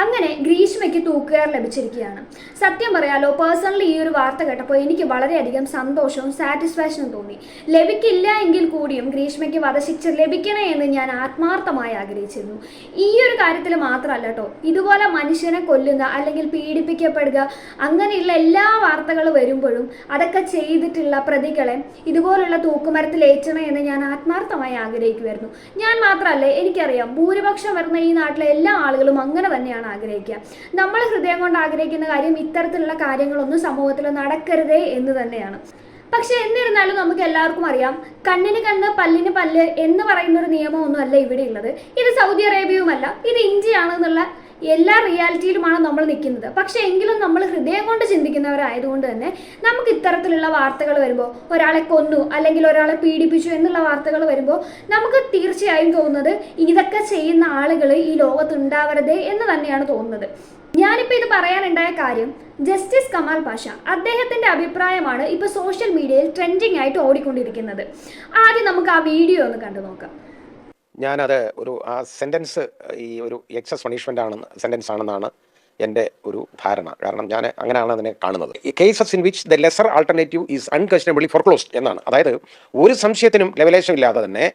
അങ്ങനെ ഗ്രീഷ്മയ്ക്ക് തൂക്കുകയർ ലഭിച്ചിരിക്കുകയാണ്. സത്യം പറയാലോ, പേഴ്സണലി ഈ ഒരു വാർത്ത കേട്ടപ്പോൾ എനിക്ക് വളരെയധികം സന്തോഷവും സാറ്റിസ്ഫാക്ഷനും തോന്നി. ലഭിക്കില്ല എങ്കിൽ കൂടിയും ഗ്രീഷ്മയ്ക്ക് വധശിക്ഷ ലഭിക്കണേ എന്ന് ഞാൻ ആത്മാർത്ഥമായി ആഗ്രഹിച്ചിരുന്നു. ഈ ഒരു കാര്യത്തിൽ മാത്രമല്ല കേട്ടോ, ഇതുപോലെ മനുഷ്യനെ കൊല്ലുന്ന അല്ലെങ്കിൽ പീഡിപ്പിക്കപ്പെടുക അങ്ങനെയുള്ള എല്ലാ വാർത്തകൾ വരുമ്പോഴും അതൊക്കെ ചെയ്തിട്ടുള്ള പ്രതികളെ ഇതുപോലുള്ള തൂക്കുമരത്തിൽ ഏറ്റണേ എന്ന് ഞാൻ ആത്മാർത്ഥമായി ആഗ്രഹിക്കുമായിരുന്നു. ഞാൻ മാത്രമല്ല, എനിക്കറിയാം ഭൂരിപക്ഷം വരുന്ന ഈ നാട്ടിലെ എല്ലാ ആളുകളും അങ്ങനെ തന്നെയാണ് ആഗ്രഹിക്കുക. നമ്മൾ ഹൃദയം കൊണ്ട് ആഗ്രഹിക്കുന്ന കാര്യം ഇത്തരത്തിലുള്ള കാര്യങ്ങളൊന്നും സമൂഹത്തിൽ നടക്കരുതേ എന്ന് തന്നെയാണ്. പക്ഷെ എന്നിരുന്നാലും നമുക്ക് എല്ലാവർക്കും അറിയാം, കണ്ണിന് കണ്ണ് പല്ലിന് പല്ല് എന്ന് പറയുന്ന ഒരു നിയമമൊന്നും അല്ല ഇവിടെ ഉള്ളത്. ഇത് സൗദി അറേബ്യയുമല്ല, ഇത് ഇന്ത്യയാണെന്നുള്ള എല്ലാ റിയാലിറ്റിയിലുമാണ് നമ്മൾ നിൽക്കുന്നത്. പക്ഷെ എങ്കിലും നമ്മൾ ഹൃദയം കൊണ്ട് ചിന്തിക്കുന്നവരായതുകൊണ്ട് തന്നെ നമുക്ക് ഇത്തരത്തിലുള്ള വാർത്തകൾ വരുമ്പോൾ, ഒരാളെ കൊന്നു അല്ലെങ്കിൽ ഒരാളെ പീഡിപ്പിച്ചു എന്നുള്ള വാർത്തകൾ വരുമ്പോൾ നമുക്ക് തീർച്ചയായും തോന്നുന്നത് ഇതൊക്കെ ചെയ്യുന്ന ആളുകൾ ഈ ലോകത്ത് ഉണ്ടാവരുത് എന്ന് തന്നെയാണ് തോന്നുന്നത്. ഞാനിപ്പോൾ ഇത് പറയാനുണ്ടായ കാര്യം, ജസ്റ്റിസ് കമാൽ പാഷ അദ്ദേഹത്തിൻ്റെ അഭിപ്രായമാണ് ഇപ്പോൾ സോഷ്യൽ മീഡിയയിൽ ട്രെൻഡിങ് ആയിട്ട് ഓടിക്കൊണ്ടിരിക്കുന്നത്. ആദ്യം നമുക്ക് ആ വീഡിയോ ഒന്ന് കണ്ടു നോക്കാം. ഞാനത് ആ സെൻറ്റൻസ് ഈ ഒരു എക്സസ് പണിഷ്മെൻ്റ് സെൻറ്റൻസ് ആണെന്നാണ് എൻ്റെ ഒരു ധാരണ. കാരണം ഞാൻ അങ്ങനെയാണ് അതിനെ കാണുന്നത്. ഈ cases in which the lesser alternative is unquestionably foreclosed എന്നാണ്. അതായത് ഒരു സംശയത്തിനും ലെവലേഷൻ ഇല്ലാതെ തന്നെ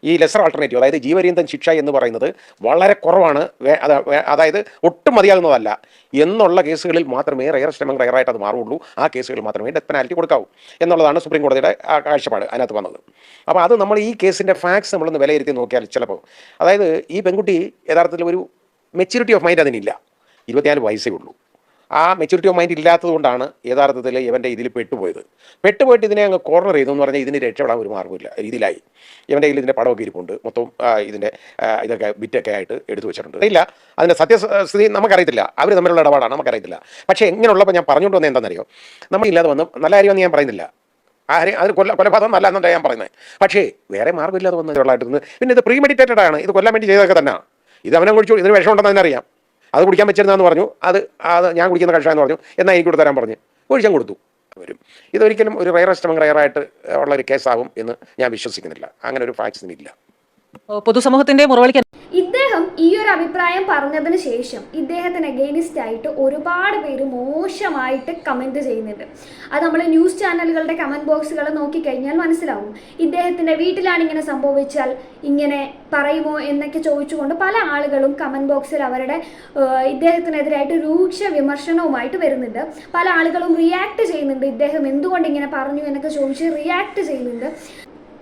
ഈ ലെസർ ആൾട്ടർനേറ്റീവ്, അതായത് ജീവപര്യന്തം ശിക്ഷ എന്ന് പറയുന്നത് വളരെ കുറവാണ്, അതായത് ഒട്ടും മതിയാകുന്നതല്ല എന്നുള്ള കേസുകളിൽ മാത്രമേ റയറായിട്ട് അത് മാറുള്ളൂ. ആ കേസുകളിൽ മാത്രമേ ഡെത്ത് പെനാൽറ്റി കൊടുക്കാവൂ എന്നുള്ളതാണ് സുപ്രീം കോടതിയുടെ കാഴ്ചപ്പാട് അതിനകത്ത് വന്നത്. അപ്പോൾ അത് നമ്മൾ ഈ കേസിൻ്റെ ഫാക്ട്സ് നമ്മളൊന്ന് വിലയിരുത്തി നോക്കിയാൽ ചിലപ്പോൾ, അതായത് ഈ പെൺകുട്ടി യഥാർത്ഥത്തിൽ ഒരു മെച്യൂരിറ്റി ഓഫ് മൈൻഡ് അതിനില്ല. 24 വയസ്സേ ഉള്ളൂ. ആ മെച്യൂരിറ്റി ഓഫ് മൈൻഡ് ഇല്ലാത്തത് കൊണ്ടാണ് യഥാർത്ഥത്തിൽ ഇവൻ്റെ ഇതിൽ പെട്ടുപോയിട്ട് ഇതിനെ അങ്ങ് കോർണർ ചെയ്തു എന്ന് പറഞ്ഞാൽ ഇതിന് രക്ഷപ്പെടാൻ ഒരു മാർഗ്ഗമില്ല രീതിയിലായി. ഇവൻ്റെ കയ്യിൽ ഇതിൻ്റെ പടമൊക്കെ ഇരിപ്പുണ്ട്, മൊത്തം ഇതിൻ്റെ ഇതൊക്കെ ബിറ്റൊക്കെ ആയിട്ട് എടുത്തു വെച്ചിട്ടുണ്ട്. ഇല്ല, അതിൻ്റെ സത്യസ്ഥിതി നമുക്കറിയത്തില്ല, അവർ തമ്മിലുള്ള ഇടപാടാണ് നമുക്കറിയത്തില്ല. പക്ഷേ എങ്ങനെയുള്ളപ്പോൾ ഞാൻ പറഞ്ഞുകൊണ്ട് വന്നത് എന്താണെന്നറിയോ, നമ്മളില്ലാതെ വന്ന് നല്ല കാര്യമെന്ന് ഞാൻ പറയുന്നില്ല, അത് കൊലപാതകം നല്ല എന്നല്ല ഞാൻ പറയുന്നത്. പക്ഷേ വേറെ മാർഗ്ഗമില്ലാതെ വന്നതായിട്ട് പിന്നെ ഇത് പ്രീമെഡിറ്റേറ്റഡ് ആണ്, ഇത് കൊല്ലാൻ വേണ്ടി ചെയ്തൊക്കെ തന്നെ. ഇത് അവനെ കുറിച്ച് ഇതിന് വിഷം ഉണ്ടെന്ന് തന്നെ അറിയാം. അത് കുടിക്കാൻ വെച്ചിരുന്നതെന്ന് പറഞ്ഞു, അത് ഞാൻ കുടിക്കുന്ന കഷായം എന്ന് പറഞ്ഞു, എന്നാൽ എനിക്ക് കൂടെ തരാൻ പറഞ്ഞു, ഒഴിച്ചാൻ കൊടുത്തു. വരും ഇതൊരിക്കലും ഒരു റയറായിട്ട് ഉള്ള ഒരു കേസാവും എന്ന് ഞാൻ വിശ്വസിക്കുന്നില്ല. അങ്ങനെ ഒരു ഫാക്ട്സിനില്ല. പൊതുസമൂഹത്തിന്റെ മുറവിളിക്കാൻ ഇദ്ദേഹം ഈ ഒരു അഭിപ്രായം പറഞ്ഞതിന് ശേഷം ഇദ്ദേഹത്തിന് അഗെയിൻസ്റ്റ് ആയിട്ട് ഒരുപാട് പേര് മോശമായിട്ട് കമൻറ്റ് ചെയ്യുന്നുണ്ട്. അത് നമ്മൾ ന്യൂസ് ചാനലുകളുടെ കമൻറ്റ് ബോക്സുകൾ നോക്കിക്കഴിഞ്ഞാൽ മനസ്സിലാവും. ഇദ്ദേഹത്തിൻ്റെ വീട്ടിലാണ് ഇങ്ങനെ സംഭവിച്ചാൽ ഇങ്ങനെ പറയുമോ എന്നൊക്കെ ചോദിച്ചുകൊണ്ട് പല ആളുകളും കമൻറ്റ് ബോക്സിൽ അവരുടെ ഇദ്ദേഹത്തിനെതിരായിട്ട് രൂക്ഷ വിമർശനവുമായിട്ട് വരുന്നുണ്ട്. പല ആളുകളും റിയാക്ട് ചെയ്യുന്നുണ്ട്, ഇദ്ദേഹം എന്തുകൊണ്ട് ഇങ്ങനെ പറഞ്ഞു എന്നൊക്കെ ചോദിച്ച് റിയാക്ട് ചെയ്യുന്നുണ്ട്.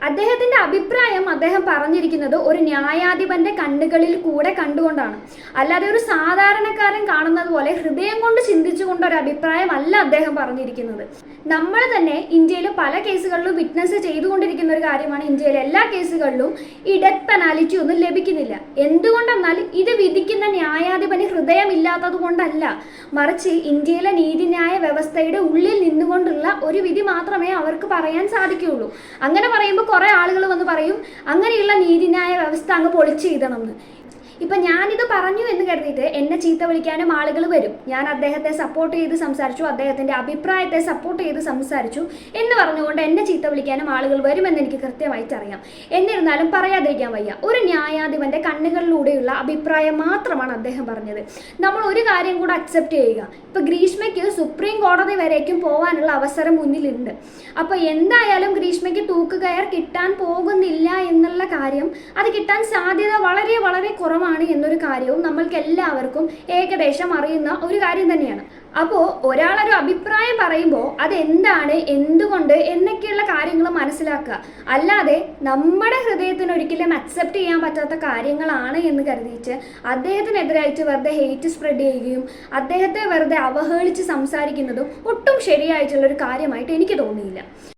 അദ്ദേഹത്തിൻ്റെ അഭിപ്രായം അദ്ദേഹം പറഞ്ഞിരിക്കുന്നത് ഒരു ന്യായാധിപൻ്റെ കണ്ണുകളിൽ കൂടെ കണ്ടുകൊണ്ടാണ്, അല്ലാതെ ഒരു സാധാരണക്കാരൻ കാണുന്നത് പോലെ ഹൃദയം കൊണ്ട് ചിന്തിച്ചുകൊണ്ട് ഒരു അഭിപ്രായമല്ല അദ്ദേഹം പറഞ്ഞിരിക്കുന്നത്. നമ്മൾ തന്നെ ഇന്ത്യയിൽ പല കേസുകളിലും വിറ്റ്നസ് ചെയ്തുകൊണ്ടിരിക്കുന്ന ഒരു കാര്യമാണ്, ഇന്ത്യയിലെ എല്ലാ കേസുകളിലും ഈ ഡെത്ത് പെനാലിറ്റി ഒന്നും ലഭിക്കുന്നില്ല. എന്തുകൊണ്ടെന്നാൽ ഇത് വിധിക്കുന്ന ന്യായാധിപന് ഹൃദയമില്ലാത്തത് കൊണ്ടല്ല, മറിച്ച് ഇന്ത്യയിലെ നീതിന്യായ വ്യവസ്ഥയുടെ ഉള്ളിൽ നിന്നുകൊണ്ടുള്ള ഒരു വിധി മാത്രമേ അവർക്ക് പറയാൻ സാധിക്കുകയുള്ളൂ. അങ്ങനെ പറയുമ്പോൾ കുറേ ആളുകൾ വന്ന് പറയും അങ്ങനെയുള്ള നീതിന്യായ വ്യവസ്ഥ അങ്ങ് പൊളിച്ചെഴുതണം എന്ന്. ഇപ്പം ഞാനിത് പറഞ്ഞു എന്ന് കരുതിയിട്ട് എന്നെ ചീത്ത വിളിക്കാനും ആളുകൾ വരും. ഞാൻ അദ്ദേഹത്തെ സപ്പോർട്ട് ചെയ്ത് സംസാരിച്ചു, അദ്ദേഹത്തിൻ്റെ അഭിപ്രായത്തെ സപ്പോർട്ട് ചെയ്ത് സംസാരിച്ചു എന്ന് പറഞ്ഞുകൊണ്ട് എന്നെ ചീത്ത വിളിക്കാനും ആളുകൾ വരുമെന്ന് എനിക്ക് കൃത്യമായിട്ട് അറിയാം. എന്നിരുന്നാലും പറയാതിരിക്കാൻ വയ്യ, ഒരു ന്യായാധിപൻ്റെ കണ്ണുകളിലൂടെയുള്ള അഭിപ്രായം മാത്രമാണ് അദ്ദേഹം പറഞ്ഞത്. നമ്മൾ ഒരു കാര്യം കൂടെ അക്സെപ്റ്റ് ചെയ്യുക, ഇപ്പോൾ ഗ്രീഷ്മയ്ക്ക് സുപ്രീം കോടതി വരേക്കും പോകാനുള്ള അവസരം മുന്നിലുണ്ട്. അപ്പോൾ എന്തായാലും ഗ്രീഷ്മയ്ക്ക് തൂക്കുകയർ കിട്ടാൻ പോകുന്നില്ല എന്നുള്ള കാര്യം, അത് കിട്ടാൻ സാധ്യത വളരെ വളരെ കുറവാണ് എന്നൊരു കാര്യവും നമ്മൾക്ക് എല്ലാവർക്കും ഏകദേശം അറിയുന്ന ഒരു കാര്യം തന്നെയാണ്. അപ്പോൾ ഒരാളൊരു അഭിപ്രായം പറയുമ്പോൾ അതെന്താണ്, എന്തുകൊണ്ട് എന്നൊക്കെയുള്ള കാര്യങ്ങൾ മനസ്സിലാക്കുക. അല്ലാതെ നമ്മുടെ ഹൃദയത്തിന് ഒരിക്കലും അക്സെപ്റ്റ് ചെയ്യാൻ പറ്റാത്ത കാര്യങ്ങളാണ് എന്ന് കരുതിയിട്ട് അദ്ദേഹത്തിനെതിരായിട്ട് വെറുതെ ഹെയ്റ്റ് സ്പ്രെഡ് ചെയ്യുകയും അദ്ദേഹത്തെ വെറുതെ അവഹേളിച്ച് സംസാരിക്കുന്നതും ഒട്ടും ശരിയായിട്ടുള്ളൊരു കാര്യമായിട്ട് എനിക്ക് തോന്നിയില്ല.